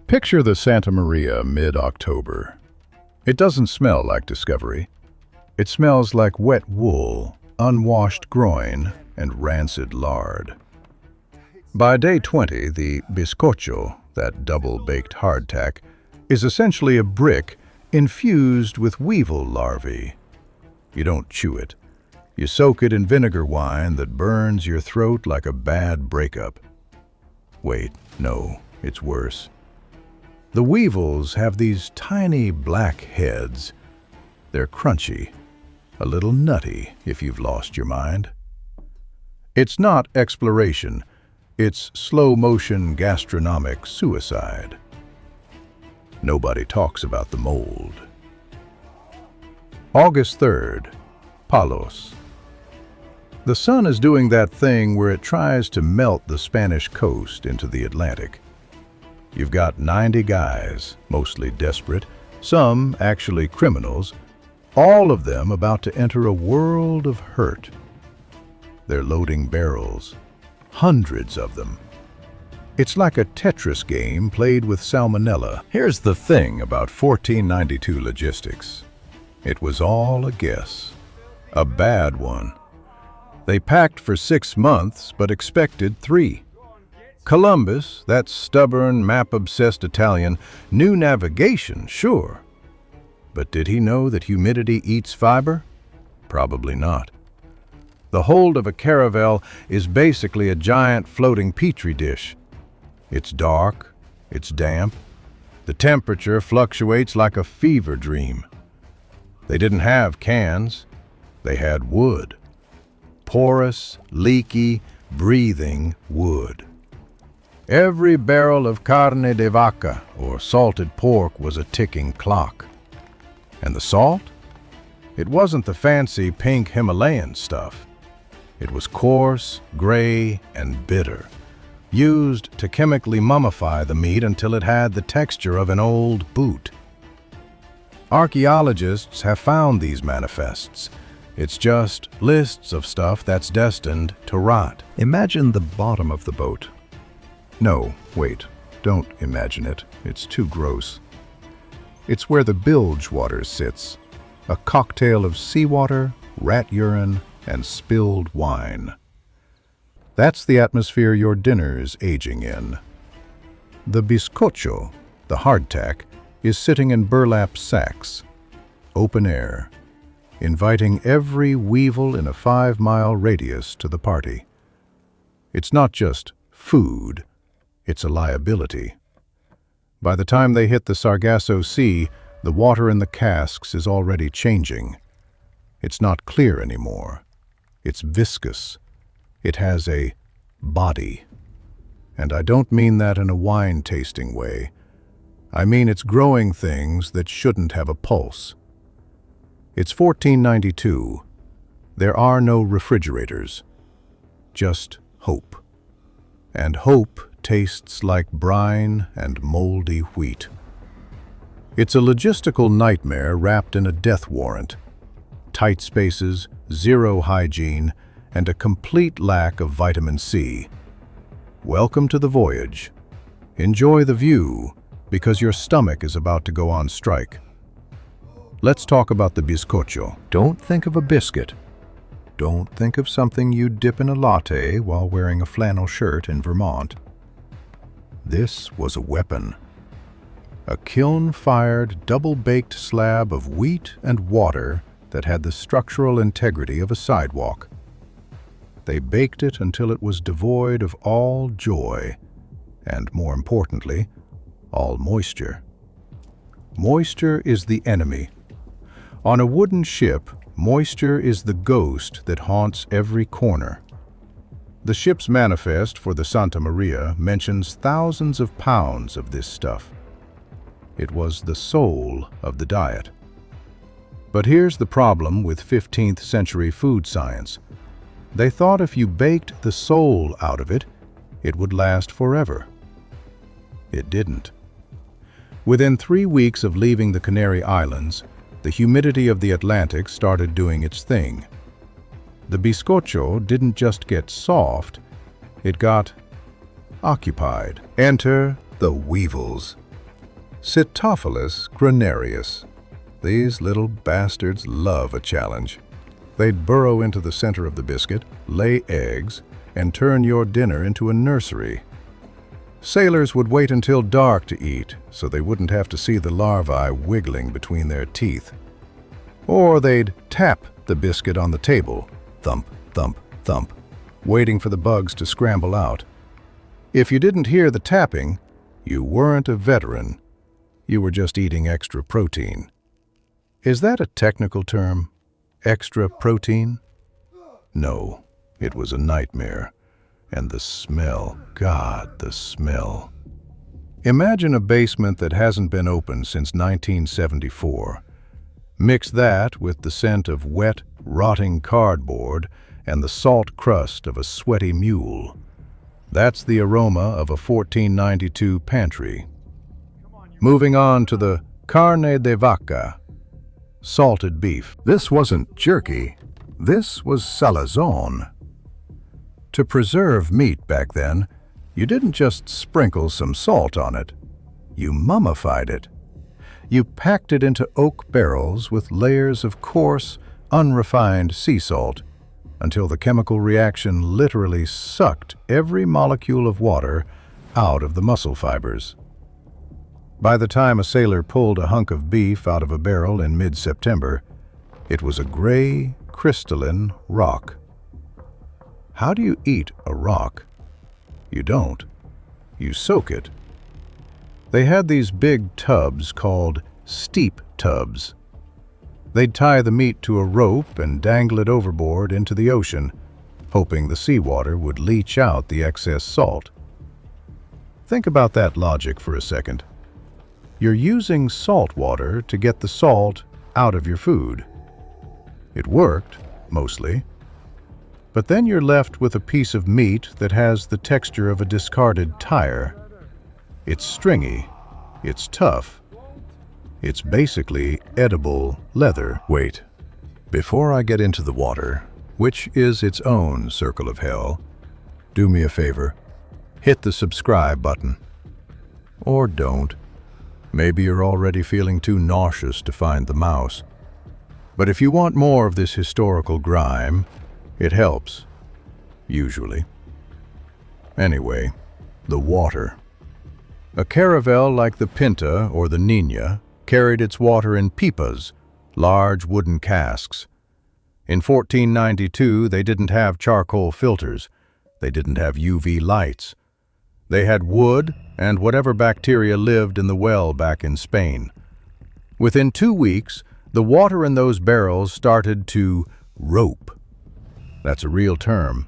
Picture the Santa Maria mid-October. It doesn't smell like discovery. It smells like wet wool, unwashed groin, and rancid lard. By day 20, the bizcocho, that double-baked hardtack, is essentially a brick infused with weevil larvae. You don't chew it. You soak it in vinegar wine that burns your throat like a bad breakup. Wait, no, it's worse. The weevils have these tiny black heads. They're crunchy, a little nutty if you've lost your mind. It's not exploration, it's slow-motion gastronomic suicide. Nobody talks about the mold. August 3rd, Palos. The sun is doing that thing where it tries to melt the Spanish coast into the Atlantic. You've got 90 guys, mostly desperate, some actually criminals, all of them about to enter a world of hurt. They're loading barrels, hundreds of them. It's like a Tetris game played with salmonella. Here's the thing about 1492 logistics. It was all a guess. A bad one. They packed for 6 months, but expected 3. Columbus, that stubborn, map-obsessed Italian, knew navigation, sure. But did he know that humidity eats fiber? Probably not. The hold of a caravel is basically a giant floating petri dish. It's dark, it's damp, the temperature fluctuates like a fever dream. They didn't have cans, they had wood. Porous, leaky, breathing wood. Every barrel of carne de vaca, or salted pork, was a ticking clock. And the salt? It wasn't the fancy pink Himalayan stuff. It was coarse, gray, and bitter, used to chemically mummify the meat until it had the texture of an old boot. Archaeologists have found these manifests. It's just lists of stuff that's destined to rot. Imagine the bottom of the boat. No, wait, don't imagine it. It's too gross. It's where the bilge water sits, a cocktail of seawater, rat urine, and spilled wine. That's the atmosphere your dinner's aging in. The bizcocho, the hardtack, is sitting in burlap sacks, open air, inviting every weevil in a 5-mile radius to the party. It's not just food, it's a liability. By the time they hit the Sargasso Sea, the water in the casks is already changing. It's not clear anymore. It's viscous. It has a body. And I don't mean that in a wine-tasting way. I mean it's growing things that shouldn't have a pulse. It's 1492. There are no refrigerators. Just hope. And hope tastes like brine and moldy wheat. It's a logistical nightmare wrapped in a death warrant. Tight spaces, zero hygiene, and a complete lack of vitamin C. Welcome to the voyage. Enjoy the view, because your stomach is about to go on strike. Let's talk about the bizcocho. Don't think of a biscuit. Don't think of something you'd dip in a latte while wearing a flannel shirt in Vermont. This was a weapon. A kiln-fired, double-baked slab of wheat and water that had the structural integrity of a sidewalk. They baked it until it was devoid of all joy, and more importantly, all moisture. Moisture is the enemy. On a wooden ship, moisture is the ghost that haunts every corner. The ship's manifest for the Santa Maria mentions thousands of pounds of this stuff. It was the soul of the diet. But here's the problem with 15th century food science. They thought if you baked the soul out of it, it would last forever. It didn't. Within 3 weeks of leaving the Canary Islands, the humidity of the Atlantic started doing its thing. The bizcocho didn't just get soft, it got occupied. Enter the weevils. Cytophilus granarius. These little bastards love a challenge. They'd burrow into the center of the biscuit, lay eggs, and turn your dinner into a nursery. Sailors would wait until dark to eat, so they wouldn't have to see the larvae wiggling between their teeth. Or they'd tap the biscuit on the table, thump, thump, thump, waiting for the bugs to scramble out. If you didn't hear the tapping, you weren't a veteran. You were just eating extra protein. Is that a technical term? Extra protein? No, it was a nightmare. And the smell, God, the smell. Imagine a basement that hasn't been opened since 1974. Mix that with the scent of wet, rotting cardboard and the salt crust of a sweaty mule. That's the aroma of a 1492 pantry. Moving on to the carne de vaca, salted beef. This wasn't jerky. This was salazón. To preserve meat back then, you didn't just sprinkle some salt on it. You mummified it. You packed it into oak barrels with layers of coarse, unrefined sea salt until the chemical reaction literally sucked every molecule of water out of the muscle fibers. By the time a sailor pulled a hunk of beef out of a barrel in mid-September, it was a gray, crystalline rock. How do you eat a rock? You don't. You soak it. They had these big tubs called steep tubs. They'd tie the meat to a rope and dangle it overboard into the ocean, hoping the seawater would leach out the excess salt. Think about that logic for a second. You're using salt water to get the salt out of your food. It worked, mostly. But then you're left with a piece of meat that has the texture of a discarded tire. It's stringy. It's tough. It's basically edible leather. Wait. Before I get into the water, which is its own circle of hell, do me a favor. Hit the subscribe button. Or don't. Maybe you're already feeling too nauseous to find the mouse. But if you want more of this historical grime, it helps. Usually. Anyway, the water. A caravel like the Pinta or the Nina carried its water in pipas, large wooden casks. In 1492, they didn't have charcoal filters. They didn't have UV lights. They had wood and whatever bacteria lived in the well back in Spain. Within 2 weeks, the water in those barrels started to rope. That's a real term.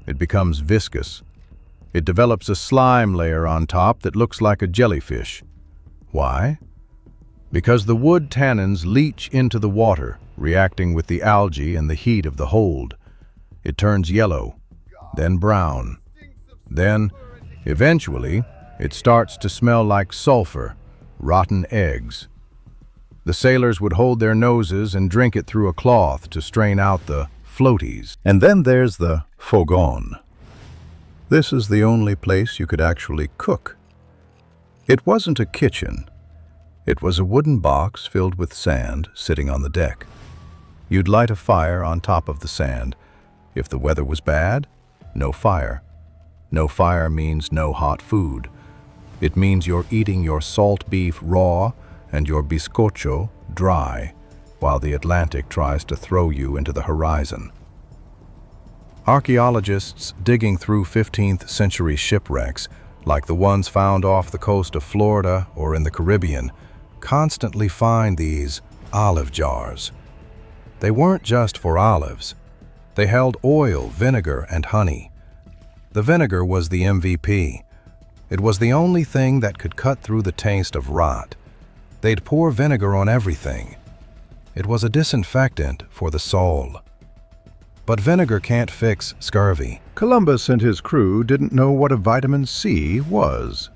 It becomes viscous. It develops a slime layer on top that looks like a jellyfish. Why? Because the wood tannins leach into the water, reacting with the algae and the heat of the hold. It turns yellow, then brown. Then, eventually, it starts to smell like sulfur, rotten eggs. The sailors would hold their noses and drink it through a cloth to strain out the floaties. And then there's the fogón. This is the only place you could actually cook. It wasn't a kitchen. It was a wooden box filled with sand sitting on the deck. You'd light a fire on top of the sand. If the weather was bad, no fire. No fire means no hot food. It means you're eating your salt beef raw and your bizcocho dry, while the Atlantic tries to throw you into the horizon. Archaeologists digging through 15th century shipwrecks, like the ones found off the coast of Florida or in the Caribbean, constantly find these olive jars. They weren't just for olives. They held oil, vinegar, and honey. The vinegar was the MVP. It was the only thing that could cut through the taste of rot. They'd pour vinegar on everything. It was a disinfectant for the soul. But vinegar can't fix scurvy. Columbus and his crew didn't know what a vitamin C was.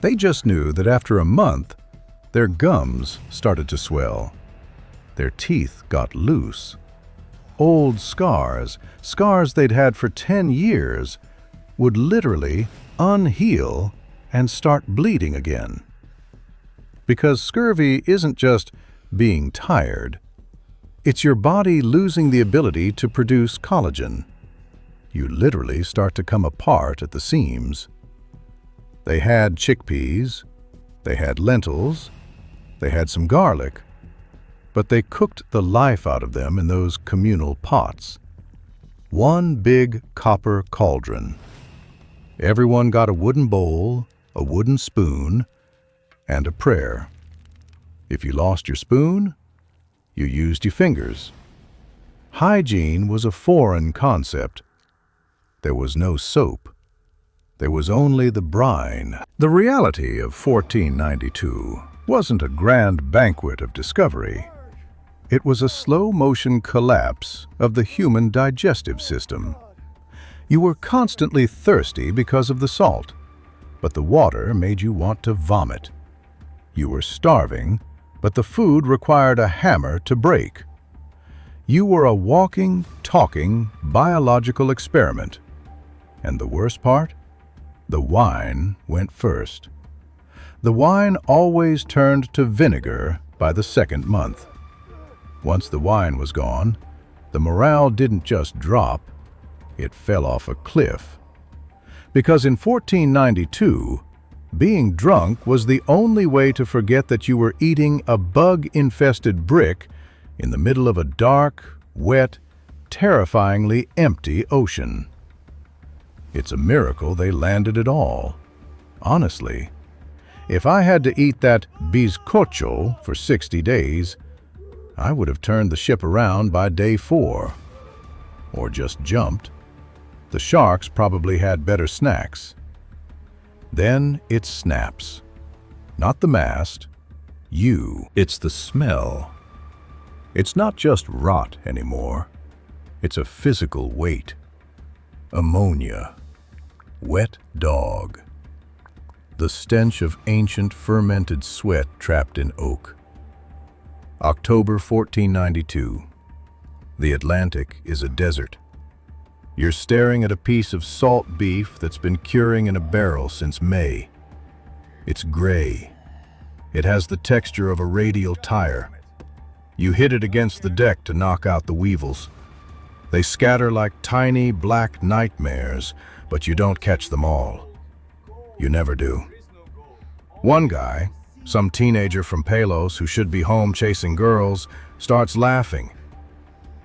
They just knew that after a month, their gums started to swell. Their teeth got loose. Old scars they'd had for 10 years, would literally unheal and start bleeding again. Because scurvy isn't just being tired. It's your body losing the ability to produce collagen. You literally start to come apart at the seams. They had chickpeas, they had lentils, they had some garlic, but they cooked the life out of them in those communal pots. One big copper cauldron. Everyone got a wooden bowl, a wooden spoon, and a prayer. If you lost your spoon, you used your fingers. Hygiene was a foreign concept. There was no soap. There was only the brine. The reality of 1492 wasn't a grand banquet of discovery. It was a slow-motion collapse of the human digestive system. You were constantly thirsty because of the salt, but the water made you want to vomit. You were starving, but the food required a hammer to break. You were a walking, talking, biological experiment. And the worst part? The wine went first. The wine always turned to vinegar by the second month. Once the wine was gone, the morale didn't just drop, it fell off a cliff. Because in 1492, being drunk was the only way to forget that you were eating a bug-infested brick in the middle of a dark, wet, terrifyingly empty ocean. It's a miracle they landed at all. Honestly, if I had to eat that bizcocho for 60 days, I would have turned the ship around by day 4. Or just jumped. The sharks probably had better snacks. Then it snaps. Not the mast, you. It's the smell. It's not just rot anymore. It's a physical weight. Ammonia. Wet dog. The stench of ancient fermented sweat trapped in oak. October 1492. The Atlantic is a desert. You're staring at a piece of salt beef that's been curing in a barrel since May. It's gray. It has the texture of a radial tire. You hit it against the deck to knock out the weevils. They scatter like tiny black nightmares, but you don't catch them all. You never do. One guy, some teenager from Palos who should be home chasing girls, starts laughing.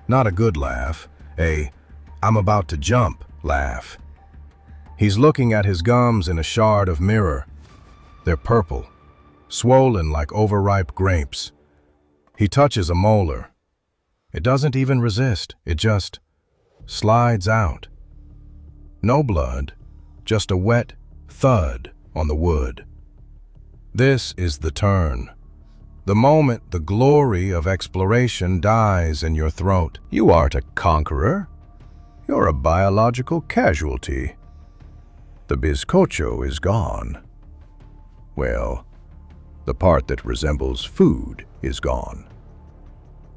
Not a good laugh, a "I'm about to jump" laugh. He's looking at his gums in a shard of mirror. They're purple, swollen like overripe grapes. He touches a molar. It doesn't even resist, it just slides out. No blood, just a wet thud on the wood. This is the turn. The moment the glory of exploration dies in your throat. You aren't a conqueror. You're a biological casualty. The bizcocho is gone. Well, the part that resembles food is gone.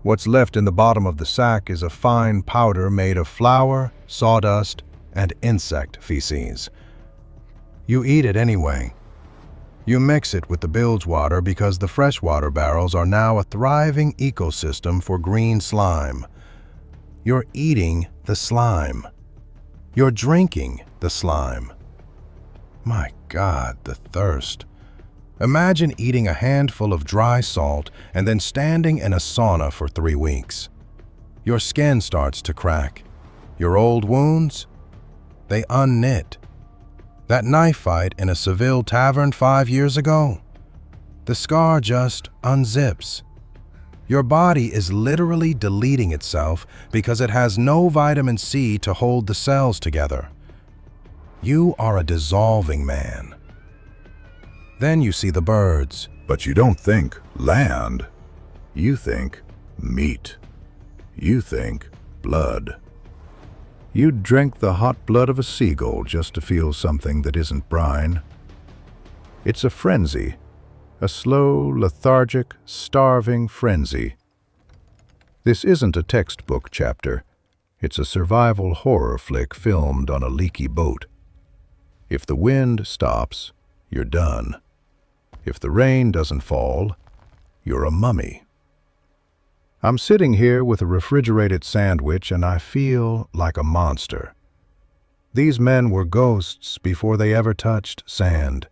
What's left in the bottom of the sack is a fine powder made of flour, sawdust, and insect feces. You eat it anyway. You mix it with the bilge water because the freshwater barrels are now a thriving ecosystem for green slime. You're eating the slime. You're drinking the slime. My God, the thirst. Imagine eating a handful of dry salt and then standing in a sauna for 3 weeks. Your skin starts to crack. Your old wounds, they unknit. That knife fight in a Seville tavern 5 years ago, the scar just unzips. Your body is literally deleting itself because it has no vitamin C to hold the cells together. You are a dissolving man. Then you see the birds. But you don't think land. You think meat. You think blood. You'd drink the hot blood of a seagull just to feel something that isn't brine. It's a frenzy. A slow, lethargic, starving frenzy. This isn't a textbook chapter. It's a survival horror flick filmed on a leaky boat. If the wind stops, you're done. If the rain doesn't fall, you're a mummy. I'm sitting here with a refrigerated sandwich and I feel like a monster. These men were ghosts before they ever touched sand.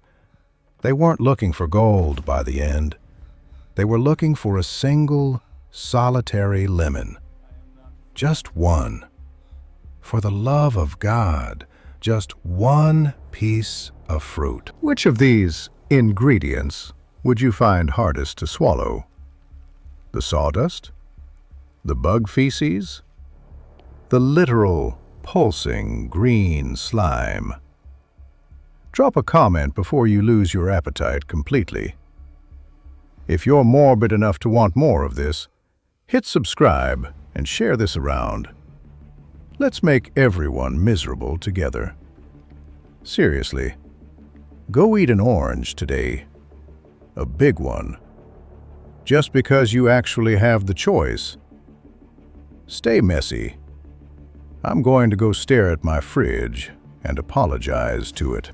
They weren't looking for gold by the end. They were looking for a single, solitary lemon. Just one. For the love of God, just one piece of fruit. Which of these ingredients would you find hardest to swallow? The sawdust? The bug feces? The literal, pulsing green slime? Drop a comment before you lose your appetite completely. If you're morbid enough to want more of this, hit subscribe and share this around. Let's make everyone miserable together. Seriously, go eat an orange today. A big one. Just because you actually have the choice. Stay messy. I'm going to go stare at my fridge and apologize to it.